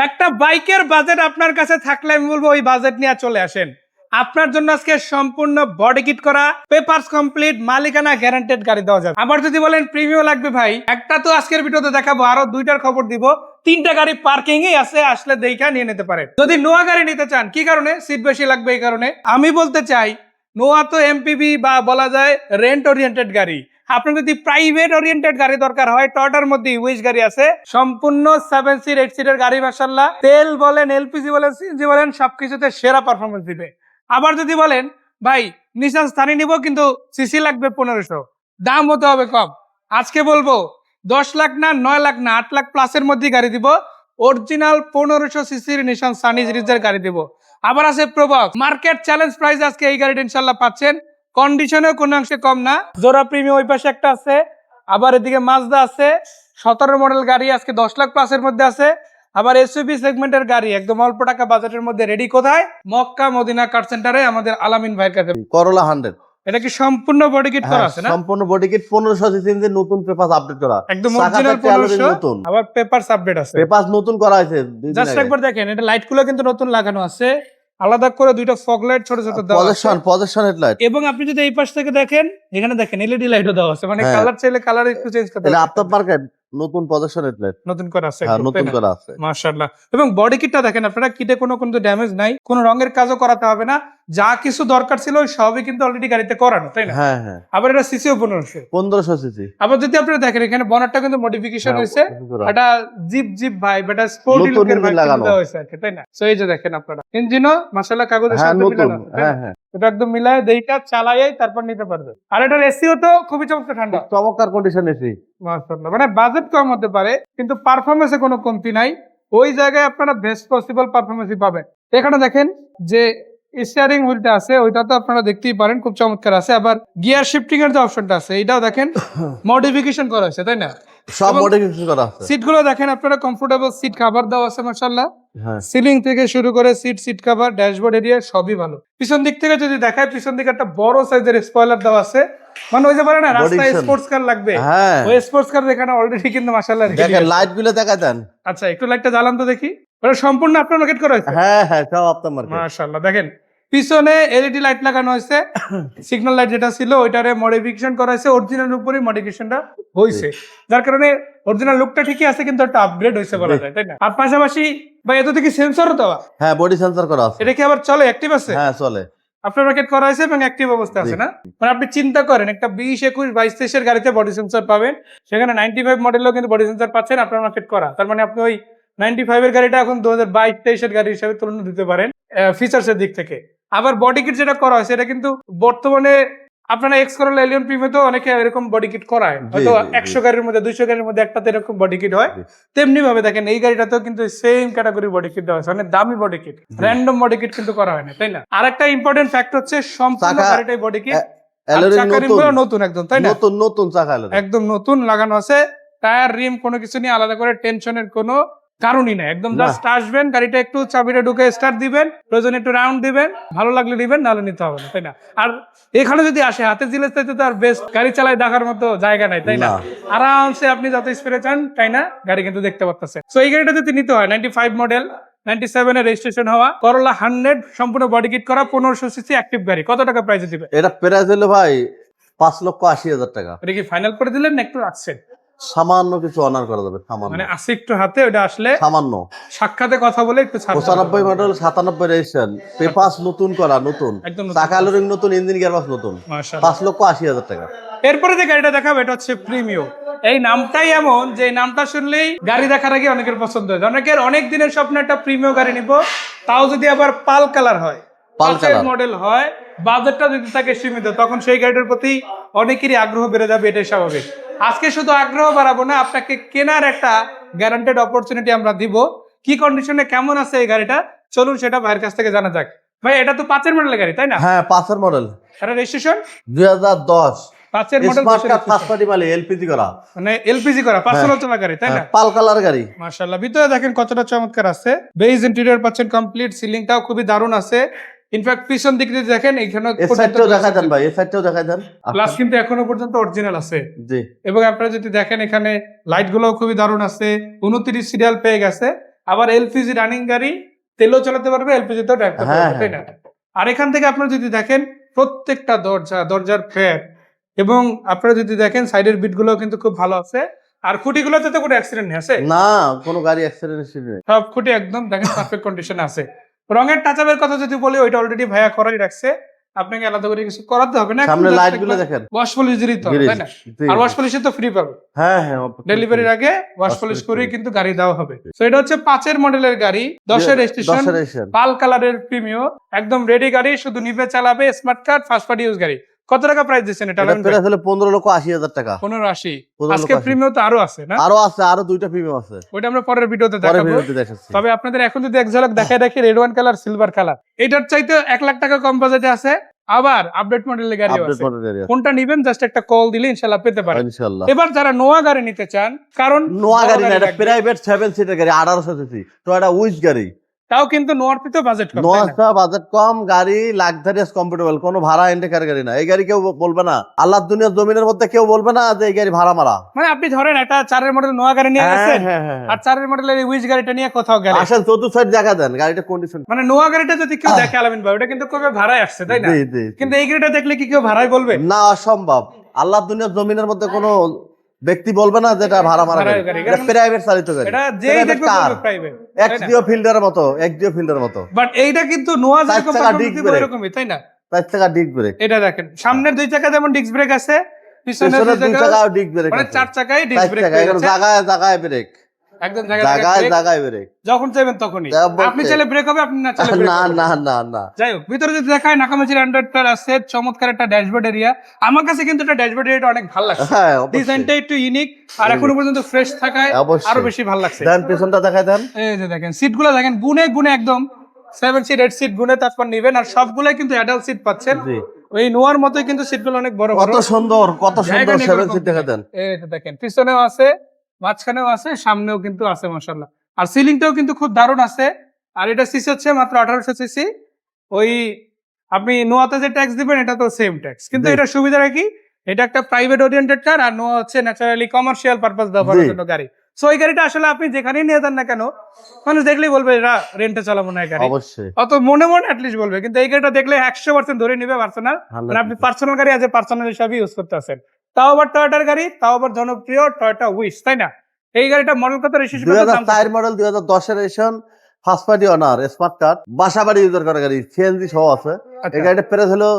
একটা বাইকের বাজেট আপনার কাছে থাকলে আমি বলবো ওই বাজেট নিয়ে চলে আসেন। আপনার জন্য আজকে সম্পূর্ণ বডি কিট করা, পেপারস কমপ্লিট, মালিকানা গ্যারান্টেড গাড়ি দেওয়া যাবে। আবার যদি বলেন প্রিমিয়াম লাগবে ভাই, একটা তো আজকের ভিডিওতে দেখাবো, আরো দুইটার খবর দিব। 3টা গাড়ি পার্কিং এ আছে, আসলে দেখা নিয়ে নিতে পারেন। যদি নোয়া গাড়ি নিতে চান, কি কারণে? সিট বেশি লাগবে এই কারণে। আমি বলতে চাই নোয়া তো এমপিভি বা বলা যায় রেন্ট ওরিয়েন্টেড গাড়ি। আপনার যদি প্রাইভেট ওরিয়েন্টেড গাড়ি দরকার হয়, টয়টার মধ্যে ইউএস গাড়ি আছে, সম্পূর্ণ 7 সিট 8 সিটের গাড়ি, মাশাআল্লাহ। তেল বলেন, এলপিজি বলেন, সিএনজি বলেন, সবকিছুতে সেরা পারফরমেন্স দিবে। আবার যদি বলেন ভাই নিসান স্থানীয় নিব কিন্তু সিসি লাগবে 1500, দাম হতে হবে কম, আজকে বলবো 10 লাখ না, 9 লাখ না, 8 লাখ প্লাসের মধ্যে গাড়ি দিব। অরিজিনাল 1500 সিসির নিসান সানি সিরিজের গাড়ি দিব। আবার আছে প্রবক্স, মার্কেট চ্যালেঞ্জ প্রাইস আজকে এই গাড়িটা ইনশাল্লাহ পাচ্ছেন। কন্ডিশনেও কোনো অংশে কম না। জোড়া প্রিমিয়াম ওই পাশে একটা আছে, আবার এদিকে মাজদা আছে, 17 মডেল গাড়ি আজকে 10 লাখ প্লাসের মধ্যে আছে। আবার এসইউভি সেগমেন্টের গাড়ি একদম অল্প টাকা বাজেটের মধ্যে রেডি। কোথায়? মক্কা মদিনা কার সেন্টারে আমাদের আলামিন ভাইয়ের কাছে। করলা 100 এটা কি সম্পূর্ণ বডি কিট করা আছে না? সম্পূর্ণ বডি কিট, 1500 সিসি ইঞ্জিন, নতুন পেপারস আপডেট করা, একদম অরিজিনাল 1500 নতুন, আবার পেপারস আপডেট আছে, পেপারস নতুন করা হয়েছে। জাস্ট একবার দেখেন, এটা লাইট গুলো কিন্তু নতুন লাগানো আছে, আলাদা করে দুইটা ফগ লাইট ছোট ছোট দেওয়া আছে, পজিশন হেডলাইট। এবং আপনি যদি এই পাশ থেকে দেখেন, এখানে দেখেন এলইডি লাইটও দেওয়া আছে, মানে কালার চাইলে কালার একটু চেঞ্জ করতে এটা পারবেন। আফটার মার্কেট নতুন পজিশন হেডলাইট নতুন করা আছে, নতুন করা আছে মাশাআল্লাহ। এবং বডি কিটটা দেখেন আপনারা, কিটে কোনো ড্যামেজ নাই, কোনো রঙের কাজও করাতে হবে না, যা কিছু দরকার ছিল ওই সবই কিন্তু অলরেডি গাড়িতে করানো, তাই না? হ্যাঁ হ্যাঁ। আবার এটা সিসিও 1500 সিসি। আবার যদি আপনারা দেখেন এখানে বনারটা কিন্তু মডিফিকেশন হয়েছে, এটা জিপ ভাই, এটা স্পোর্টি লুকের ভাই দেওয়া হয়েছে আর কি, তাই না? সো এই যে দেখেন আপনারা, ইঞ্জিনও মাশাআল্লাহ কাগজের সাথে মিলানো আছে। হ্যাঁ হ্যাঁ, এটা একদম মিলায় দেইটা চালায়াই তারপর নিতে পারবে। আর এটার এসিও তো খুবই চমৎকার, ঠান্ডা, চমৎকার কন্ডিশন এসি, মাশাআল্লাহ। মানে বাজেট কম হতে পারে কিন্তু পারফরম্যান্সে কোনো কমতি নাই, ওই জায়গায় আপনারা বেস্ট পসিবল পারফরম্যান্সই পাবেন। এখানে দেখেন যে স্টিয়ারিং হুইলটা আছে, ওইটা তো আপনারা দেখতেই পারেন, খুব চমৎকার আছে। আবার গিয়ার শিফটিং এর যে অপশনটা আছে, এটাও দেখেন মডিফিকেশন করা হয়েছে, তাই না? সব মডিফিকেশন করা আছে। সিট গুলো দেখেন আপনারা, কমফোর্টেবল সিট কভার দেওয়া আছে মাশাআল্লাহ। হ্যাঁ, সিলিং থেকে শুরু করে সিট কভার, ড্যাশবোর্ড এরিয়া সবই ভালো। পিছন দিক থেকে যদি দেখায়, পিছন দিকে একটা বড় সাইজের স্পয়লার দেওয়া আছে, মানে ওই যে বলে না রাস্তায় স্পোর্টস কার লাগবে, ওই স্পোর্টস কার এখানে অলরেডি কিন্তু মাশাআল্লাহ দেখেন লাইট গুলো দেখা দেন। আচ্ছা একটু লাইটটা জ্বালান তো দেখি, ওটা সম্পূর্ণ আপনার মার্কেট করা হয়েছে। হ্যাঁ হ্যাঁ, সব আপনার মার্কেট। মাশাআল্লাহ দেখেন পিছনে এলইডি লাইট লাগানো হয়েছে, সিগন্যাল লাইট যেটা ছিল ওইটারে মডিফিকেশন করা হয়েছে, অরিজিনাল উপরই মডিফিকেশনটা হয়েছে, যার কারণে অরিজিনাল লুকটা ঠিকই আছে কিন্তু একটা আপগ্রেড হয়েছে বলা যায়, তাই না? আর পাশাপাশি ভাই এত থেকে সেন্সরও দেওয়া, হ্যাঁ বডি সেন্সর করা আছে। এটা কি আবার চলে, অ্যাক্টিভ আছে? হ্যাঁ চলে, আপনার মার্কেট করা হয়েছে এবং অ্যাক্টিভ অবস্থা আছে না? মানে আপনি চিন্তা করেন একটা 20, 21, 22, 23 এর গাড়িতে বডি সেন্সর পাবেন, সেখানে 95 মডেলও কিন্তু বডি সেন্সর পাচ্ছেন আপনার মার্কেট করা। তার মানে আপনি ওই 95 এর গাড়িটা এখন 2022, 23 এর গাড়ি হিসেবে তুলনা দিতে পারেন ফিচার্স এর দিক থেকে। আবার বডি কিট যেটা করা হয়েছে, এটা কিন্তু বর্তমানে আপনারা এক্স করোলা এলিয়ন প্রিমিয়ামে অনেকে এরকম বডি কিট করায়, হয়তো 100 গাড়ির মধ্যে 200 গাড়ির মধ্যে একটাতে এরকম বডি কিট হয়। তেমনি ভাবে দেখেন এই গাড়িটাতেও কিন্তু সেম ক্যাটাগরি বডি কিট দেওয়া হয়েছে, মানে দামি body kit, random body kit কিন্তু করা হয় না, তাই না? আর একটা ইম্পর্টেন্ট ফ্যাক্ট হচ্ছে সম্পূর্ণ গাড়িটাই বডি কিট, নতুন একদম, তাই না? নতুন চাকা একদম নতুন লাগানো আছে, টায়ার রিম কোনো কিছু নিয়ে আলাদা করে টেনশনের কোনো কারণই নাই, একদম জাস্ট আসবেন, গাড়িটা একটু চাবিটা ঢুকে স্টার্ট দিবেন, প্রয়োজনে একটু রাউন্ড দিবেন, ভালো লাগলে দিবেন, নাহলে নিতে হবে না, তাই না? আর এখানে যদি আসে হাতে জিলেস চাইতে তো আর বেস্ট গাড়ি চালায় দেখার মতো জায়গা নাই, তাই না? আরামসে আপনি যত স্পিডে চান তাই না গাড়ি কিন্তু দেখতে পাচ্ছেন। তো এই গাড়িটা যদি নিতে হয় 95 মডেল, 97 এর রেজিস্ট্রেশন হওয়া, করলা 100 সম্পূর্ণ বডি কিট করা, 1500 সিসি অ্যাক্টিভ গাড়ি, কত টাকা প্রাইসে দিবে? এটা প্রাইস হলো ভাই 5,80,000 টাকা। এটা কি ফাইনাল করে দিলেন না একটু রাখছেন? সামান্য কিছু অনার করা যাবে, সামান্য, মানে আছে একটু হাতে, ওটা আসলে সামান্য সাক্ষাতে কথা বলে একটু ছাড়। 95 মডেল, 97 রেজিস্ট্রেশন, পেপারস নতুন করা, নতুন একদম চাকা লোরিং নতুন, ইঞ্জিন গিয়ারবক্স নতুন, মাশাআল্লাহ। 5,80,000 টাকা। এরপরে যে গাড়িটা দেখাবো এটা হচ্ছে প্রিমিও। এই নামটাই এমন যে নামটা শুনলেই গাড়ি দেখার আগে অনেকের পছন্দ হয়, অনেকের অনেক দিনের স্বপ্ন একটা প্রিমিও গাড়ি নিব, তাও যদি আবার পাল কালার হয়, পালসের মডেল হয়, বাজেটটা যদি থাকে সীমিত, তখন সেই গাড়িটার প্রতি অনেকেরই আগ্রহ বেড়ে যাবে, এটাই স্বাভাবিক। আজকে শুধু আগ্রহ বাড়াবো না, আপনাকে কেনার একটা গ্যারান্টেড অপরচুনিটি আমরা দিব। কি কন্ডিশনে কেমন আছে এই গাড়িটা, চলুন সেটা ভাইয়ের কাছ থেকে জানা যাক। ভাই এটা তো 5 এর মডেলের গাড়ি, তাই না? হ্যাঁ 5 এর মডেল, এটা রেজিস্ট্রেশন 2010, 5 এর model, smart card first party মালিক, এলপিজি করা, মানে এলপিজি করা পার্সোনাল চলা গাড়ি, তাই না? পাল কালার গাড়ি, মাশাআল্লাহ। ভিতরে দেখেন কতটা চমৎকার আছে, বেজ ইন্টেরিয়র পাচ্ছেন কমপ্লিট, সিলিংটাও খুবই দারুণ আছে। ইনফ্যাক্ট পিছন দিক দিয়ে দেখেন এখানে সাইডটাও দেখা দেন ভাই, এই সাইডটাও দেখা দেন, প্লাস কিন্তু এখনো পর্যন্ত অরিজিনাল আছে। জি, এবং আপনারা যদি দেখেন এখানে লাইট গুলো খুবই দারুণ আছে, 29 সিরিয়াল পেয়ে গেছে। আবার এলপিজি রানিং গাড়ি, তেলও চালাতে পারবে, এলপিজি তেও ড্রাইভ করতে পারবে, তাই না? আর এখান থেকে আপনারা যদি দেখেন প্রত্যেকটা দরজার ফ্রেম এবং আপনারা যদি দেখেন সাইডের বিট গুলো কিন্তু খুব ভালো আছে। আর খুঁটিগুলোতে তো কোনো অ্যাক্সিডেন্ট নেই আছে? না, কোনো গাড়ি অ্যাক্সিডেন্ট নেই। সব খুঁটি একদম দেখেন পারফেক্ট কন্ডিশনে আছে। রঙের টাচআপের কথা যদি বলি, ওইটা অলরেডি ভাইয়া করাই রাখছে, আপনাকে আলাদা করে কিছু করাতে হবে না। সামনে লাইট গুলো দেখেন, ওয়াশ পলিশ দিতে হবে, তাই না? আর ওয়াশ পলিশে তো ফ্রি পাবে। হ্যাঁ হ্যাঁ, ডেলিভারির আগে ওয়াশ পলিশ করে কিন্তু গাড়ি দেওয়া হবে। তো এটা হচ্ছে 5 মডেলের গাড়ি, 10 রেজিস্ট্রেশন, পাল কালারের প্রিমিয়াম, একদম রেডি গাড়ি, শুধু নিবে চালাবে, smart card, first party use গাড়ি। কত টাকা প্রাইস দিচ্ছেন এটা? এটা হলো 15,80,000 টাকা। 15,80। আজকে প্রিমিয়াম তো আরো আছে না? আরো আছে, আরো 2টা প্রিমিয়াম আছে, ওইটা আমরা পরের ভিডিওতে দেখাবো। তবে আপনাদের এখন যদি এক ঝলক দেখায় রাখি, red one colour, silver colour, এটার চাইতে 1 লাখ টাকা কম বাজেটে আছে। আবার আপডেট মডেলের গাড়ি আছে। কোনটা নিবেন জাস্ট একটা কল দিলে ইনশাআল্লাহ পেতে পারেন। ইনশাআল্লাহ। এবার যারা নোয়া গাড়ি নিতে চান, কারণ নোয়া গাড়ি না, এটা প্রাইভেট 7 সিটার গাড়ি, 1800 সিসি, তো এটা উইচ গাড়ি, তাও কিন্তু নোয়ার তো বাজেট কম, নোয়াটা বাজেট কম, গাড়ি লাক্সারিয়াস কমফোর্টেবল, কোনো ভাড়া ইন্ডিকার গাড়ি না। এই গাড়ি কেউ বলবে না, আল্লাহর দুনিয়ার জমিনের মধ্যে কেউ বলবে না যে এই গাড়ি ভাড়া মারা। মানে আপনি ধরেন একটা 4 মডেল নোয়া গাড়ি নিয়ে গেছেন, আর 4 মডেলের উইচ গাড়িটা নিয়ে কোথাও গেলেন, আসেন চতুর্থ সাইড দেখা দেন, গাড়িটা কন্ডিশন, মানে নোয়া গাড়িটা যদি কেউ দেখে আলামিন ভাই, ওটা কিন্তু কবে ভাড়ায় আসছে, তাই না? কিন্তু এই গাড়িটা দেখলে কি কেউ ভাড়ায় বলবে? না, অসম্ভব। আল্লাহর দুনিয়ার জমিনের মধ্যে কোনো ব্যক্তি বলবে না যেটা ভাড়া মারা গাড়ি, এটা প্রাইভেট চালিত গাড়ি, এটা যেই দেখবে বলবে প্রাইভেট, এক্সডিও ফিল্ডারের মতো, এক্সডিও ফিল্ডারের মতো। বাট এইটা কিন্তু নোয়া যেরকম পারফরম্যান্স দিবে এরকমই, তাই না? 4 চাকা ডিস্ক ব্রেক, এটা দেখেন সামনের 2 চাকা যেমন ডিস্ক ব্রেক আছে, পিছনের 2 চাকা ডিস্ক ব্রেক, মানে 4 চাকায় ডিস্ক ব্রেক আছে, জায়গায় জায়গায় ব্রেক, একদম জায়গায় ব্রেক, যখন চাইবেন তখনই। আপনি চাইলে ব্রেক হবে, আপনি না চাইলে ব্রেক হবে না না না না। যাই হোক, ভিতরে যদি দেখায় নাকামিচির অ্যান্ড্রয়েড প্লেয়ার আছে, চমৎকার একটা ড্যাশবোর্ড এরিয়া। আমার কাছে কিন্তু এটা ড্যাশবোর্ড এরিয়াটা অনেক ভালো লাগছে, ডিজাইনটা একটু ইউনিক, আর এখনো পর্যন্ত ফ্রেশ থাকায় আরো বেশি ভালো লাগছে। দেন পিছনটা দেখাই দেন, এই যে দেখেন সিটগুলো দেখেন, গুনে গুনে একদম 7 সিট 8 সিট গুনে তারপর নেবেন, আর সবগুলাই কিন্তু অ্যাডাল্ট সিট পাচ্ছেন। ওই নোয়ার মতোই কিন্তু সিটগুলো অনেক বড় বড়, কত সুন্দর 7 সিট দেখা দেন। এই যে দেখেন পিছনেও আছে, মাঝখানেও আছে, সামনেও কিন্তু আছে, মাশাআল্লাহ। আর সিলিংটাও কিন্তু খুব দারুণ আছে। আর এটা সিসি হচ্ছে মাত্র 1800 সিসি। ওই আপনি নোয়াতে যে ট্যাক্স দিবেন এটা তো সেম ট্যাক্স, কিন্তু এটা সুবিধা কি, এটা একটা প্রাইভেট ওরিয়েন্টেড কার, আর নোয়া হচ্ছে ন্যাচারালি কমার্শিয়াল পারপাস ব্যবহারের জন্য গাড়ি। সো এই গাড়িটা আসলে আপনি যেখানেই নিয়ে যান না কেন, মানুষ দেখলেই বলবে এরা রেন্টে চালাবো না এই গাড়ি, অবশ্যই অত মনে মনে অ্যাটলিস্ট বলবে। কিন্তু এই গাড়িটা দেখলে 100% ধরে নিবে পার্সোনাল, মানে আপনি পার্সোনাল গাড়ি আজ পার্সোনাল হিসাবে ইউজ করতে আছেন। তাও আবার টয়োটার গাড়ি, তাও আবার জনপ্রিয় টয়োটা উইশ, তাই না? এই গাড়িটা মডেল কত? 2004 মডেল, 2010 এর registration, first party owner, smart card, বাসাবাড়ি ইউজার করা গাড়ি, সিএনজি সহ আছে। এই গাড়িটা প্রাইস হলো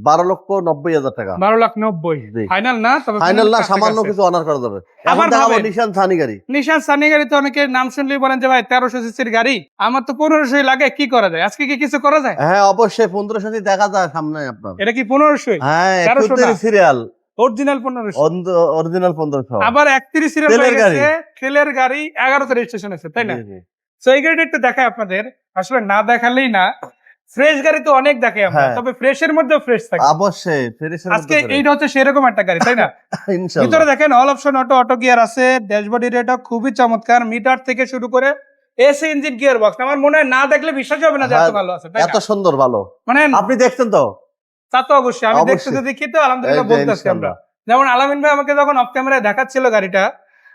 12,90,000 টাকা। 12,90,000 ফাইনাল না? তবে ফাইনাল না, সামান্য কিছু অনার করা যাবে। এখন দেখাবো নিশান সানি গাড়ি। নিশান সানি গাড়ি তো অনেকে নাম শুনলেই বলেন যে ভাই 1300 সিসির গাড়ি, আমার তো 1500 লাগে, কি করা যায়? আজকে কি কিছু করা যায়? হ্যাঁ অবশ্যই, 1500 দেখা যায় সামনে আপনার। এটা কি 1500? হ্যাঁ, 31 সিরিয়াল, অরিজিনাল 1500, অরিজিনাল 1500। আবার 31 সিরিয়াল হয়ে গেছে, তেলের গাড়ি, 11তে রেজিস্ট্রেশন আছে, তাই না? সো এই গাড়িটা একটু দেখাই আপনাদের, আসলে না দেখালেই না। ফ্রেশ গাড়ি তো অনেক দেখে আমরা, তবে ফ্রেশের মধ্যেও ফ্রেশ থাকে অবশ্যই। আজকে এইটা হচ্ছে সেরকম একটা গাড়ি, তাই না? ইনশাআল্লাহ। ভিতরে দেখেন all option auto, auto gear আছে, ড্যাশবোর্ড এরিয়াটা খুবই চমৎকার, মিটার থেকে শুরু করে এসি ইঞ্জিন গিয়ার বক্স, আমার মনে হয় না দেখলে বিশ্বাস হবে না যে এত ভালো আছে, তাই না? এত সুন্দর ভালো, মানে আপনি দেখছেন তো? তা তো অবশ্যই, আমি দেখতে তো দেখি তো, আলহামদুলিল্লাহ বলতেছি আমরা। যেমন আলামিন ভাই আমাকে যখন অফ ক্যামেরায় দেখাচ্ছিল গাড়িটা,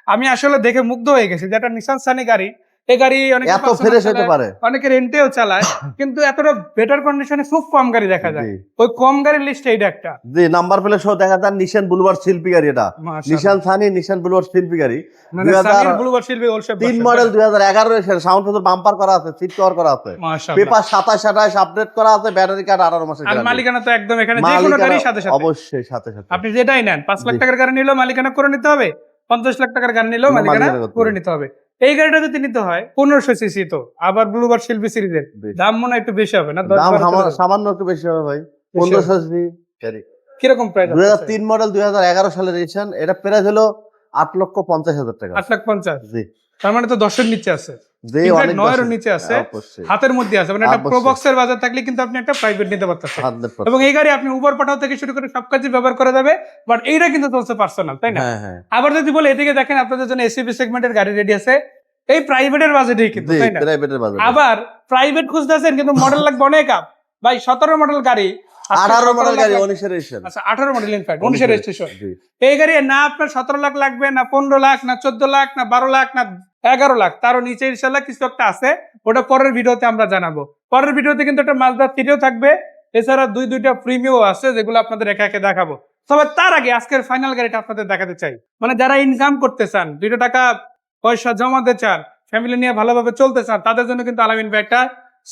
আমি আসলে দেখে মুগ্ধ হয়ে গেছি যে একটা নিসান সানি গাড়ি, এই গাড়ি এত ফ্রেশ হতে পারে, অনেকে রেন্টেও চালায়, কিন্তু এতটা বেটার কন্ডিশনে খুব কম গাড়ি দেখা যায়। ওই কম গাড়ির লিস্টে এইটা একটা। জি, নাম্বার প্লেট সহ দেখা যায় নিশান বুলওয়ার্ড শিল্পী গাড়ি, এটা নিশান সানি, নিশান বুলওয়ার্ড শিল্পী গাড়ি, মানে সানি বুলওয়ার্ড শিল্পী ওল শেপ 3 মডেল, 2011 এর সাউন্ড ফিল্টার, বাম্পার করা আছে, সিট কভার করা আছে, মাশাআল্লাহ। পেপার 27 আপডেট করা আছে, ব্যাটারি কার্ড 18 মাসের। আর মালিকানা তো একদম এখানে যে কোনো গাড়ির সাথে সাথে, অবশ্যই সাথে সাথে। আপনি যেটাই নেন, 5 লাখ টাকার গাড়ি নিলেও মালিকানা করে নিতে হবে, 50 লাখ টাকার গাড়ি নিলেও মালিকানা করে নিতে হবে। এই গাড়িটা যদি নিতে হয় 1500 সিসি, তো আবার ব্লুবার্ড শিল্পী সিরিজের দাম মনে হয় একটু বেশি হবে না? দাম সামান্য একটু বেশি হবে ভাই, 1500 সিসি গাড়ি। কিরকম প্রাইস? 2003 মডেল, 2011 সালের রেজিস্ট্রেশন, এটা প্রাইস হলো 8,50,000 টাকা। 8,50,000? জি। তার মানে তো 10 এর নিচে আছে, জি, অনেক 9 এর নিচে আছে, হাতের মধ্যে আছে, মানে একটা প্রোবক্সের বাজার থাকলে কিন্তু আপনি একটা প্রাইভেট নিতে পারতেছেন। এবং এই গাড়ি আপনি উবার পাঠাও থেকে শুরু করে সব কাজে ব্যবহার করা যাবে, বাট এইটা কিন্তু চলছে পার্সোনাল, তাই না? আবার যদি বলে এদিকে দেখেন আপনাদের জন্য এসইবি সেগমেন্টের গাড়ি রেডি আছে, এই প্রাইভেটের বাজেটেই কিন্তু, তাই না? আবার প্রাইভেট খুঁজতেছেন কিন্তু মডেল লাগবে অনেক আপ, ভাই 17 মডেল গাড়ি আজকে 18 মডেল 17 গাড়ি লাখ 19 রেজিস্ট্রেশন। আচ্ছা 18 মডেল ইনফ্যাক্ট 19 রেজিস্ট্রেশন। জি। এই গাড়ি না আপনার 17 লাখ লাগবে, না 15 লাখ, না 14 লাখ, না 12 লাখ, না 11 লাখ, তারও নিচে ইনশাল্লাহ কিছু একটা আছে, ওটা পরের ভিডিওতে আমরা জানাবো। পরের ভিডিওতে কিন্তু একটা মাজদা 3ও থাকবে, এছাড়া দুইটা প্রিমিও আছে যেগুলো আপনাদের একে একে দেখাবো। তবে তার আগে আজকের ফাইনাল গাড়িটা আপনাদের দেখাতে চাই, মানে যারা ইনকাম করতে চান, 2 টাকা পয়সা জমাতে চান, ফ্যামিলি নিয়ে ভালোভাবে চলতে চান, তাদের জন্য কিন্তু আলামিন ভাই একটা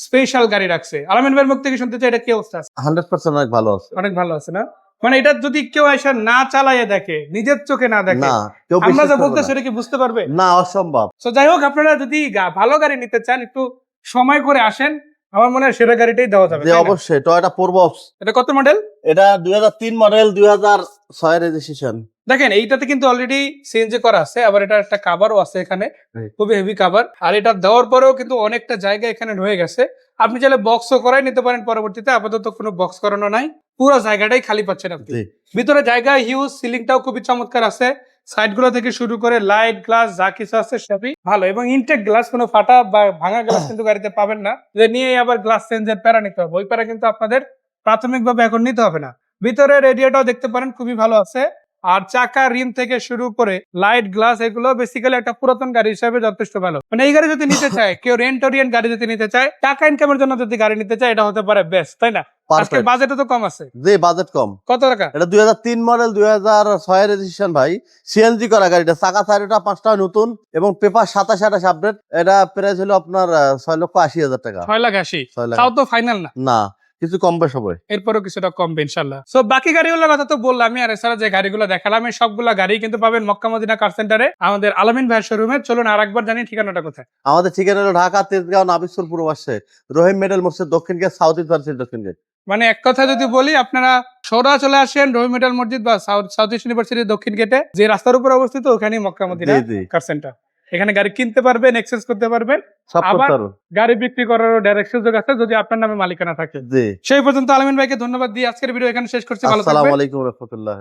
স্পেশাল গাড়ি রাখছে। আলামিন ভাইয়ের মুখ থেকে শুনতে চাই, এটা কি অবস্থা আছে? 100% অনেক ভালো আছে। অনেক ভালো আছে না? মানে এটা যদি কেউ এসে না চালাইয়ে দেখে, নিজের চোখে না দেখে, না, কেউ আমরা বিশ্বাস যে করবে বলতে না। সেটা কি বুঝতে পারবে? না, অসম্ভব। তো যাই হোক, আপনারা যদি ভালো গাড়ি নিতে চান, একটু সময় করে আসেন, আমার মনে হয় সেরা গাড়িটাই দেওয়া যাবে, যে তাই না? অবশ্যই টয়োটা প্রোবক্স। এটা কত মডেল? এটা 2003 মডেল, 2006 রেজিস্ট্রেশন। দেখেন এইটাতে কিন্তু অলরেডি সিএনজি করা আছে, আবার এটা একটা কাভারও আছে এখানে, হুম। খুবই হেভি কাভার। আর এটা দেওয়ার পরেও কিন্তু অনেকটা জায়গা এখানে রয়ে গেছে। আপনি চাইলে বক্সও করাই নিতে পারেন পরবর্তীতে, আপাতত কোনো বক্স করানো নাই, পুরো জায়গাটাই খালি পাচ্ছেন আপনি। জি। ভিতরে জায়গা হিউজ, সিলিংটাও খুবই চমৎকার আছে, সাইড গুলো থেকে শুরু করে লাইট গ্লাস যা কিছু আছে সবই ভালো, এবং ইনটেক গ্লাস, কোনো ফাটা বা ভাঙা গ্লাস কিন্তু গাড়িতে পাবেন না যে নিয়ে আবার গ্লাস চেঞ্জের প্যারা নিতে হবে, ওই প্যারা কিন্তু আপনাদের প্রাথমিকভাবে এখন নিতে হবে না। ভিতরে রেডিয়েটাও দেখতে পারেন খুবই ভালো আছে, আর চাকা রিম থেকে শুরু করে লাইট গ্লাস এগুলো বেসিক্যালি একটা পুরাতন গাড়ি হিসেবে যথেষ্ট ভালো। মানে এই গাড়ি যদি নিতে চায় কেউ, রেন্ট ওরিয়েন্ট গাড়ি যদি নিতে চায়, টাকা ইনকামের জন্য যদি গাড়ি নিতে চায়, এটা হতে পারে বেস্ট, তাই না? আজকে পারফেক্ট। বাজেটও তো কম আছে, যে বাজেট কম। কত টাকা? এটা 2003 মডেল, 2006 রেজিস্ট্রেশন ভাই, সিএনজি করা গাড়িটা, চাকা 4টা 5টা নতুন এবং পেপার 27 আপডেট। এটা প্রাইস হলো আপনার 6,80,000 টাকা। 6,80,000, 6 লাখ। তাও তো ফাইনাল না, না, কিছু কম বেশ হবে। এরপরও কিছুটা কমবে ইনশাল্লাহ। সো বাকি গাড়িগুলোর কথা তো বললাম, আর এছাড়া যে গাড়িগুলো দেখালাম, এই সবগুলা গাড়ি কিন্তু পাবেন মক্কা মদিনা কার সেন্টারে, আমাদের আলামিন ভাইয়ের শোরুমে। চলুন আরেকবার জানি ঠিকানাটা কোথায়। আমাদের ঠিকানা হলো ঢাকা তেজগাঁও নাবিসপুর পূর্ব পাশে, রহিম মেডেল মসজিদ দক্ষিণ গেট, সাউথ ইস্ট ভার্সিটি দক্ষিণ গেট। মানে এক কথা যদি বলি, আপনারা সৌরা চলে আসেন রহিম মেটাল মসজিদ বা সাউথ ইস্ট ইউনিভার্সিটির দক্ষিণ গেটে, যে রাস্তার উপর অবস্থিত, ওখানেই মক্কা মদিনা জি, জি। Car center. এখানে গাড়ি কিনতে পারবেন, এক্সচেঞ্জ করতে পারবেন, সব আবার করতে পারো। গাড়ি বিক্রি করারও ডাইরেক্ট সুযোগ আছে যদি আপনার নামে মালিকানা থাকে। জি। সেই পর্যন্ত আলামিন ভাইকে ধন্যবাদ দিয়ে আজকের ভিডিও এখানে শেষ করছি। ভালো আসসালামু থাকবেন। আলাইকুম রহমতুল্লাহ।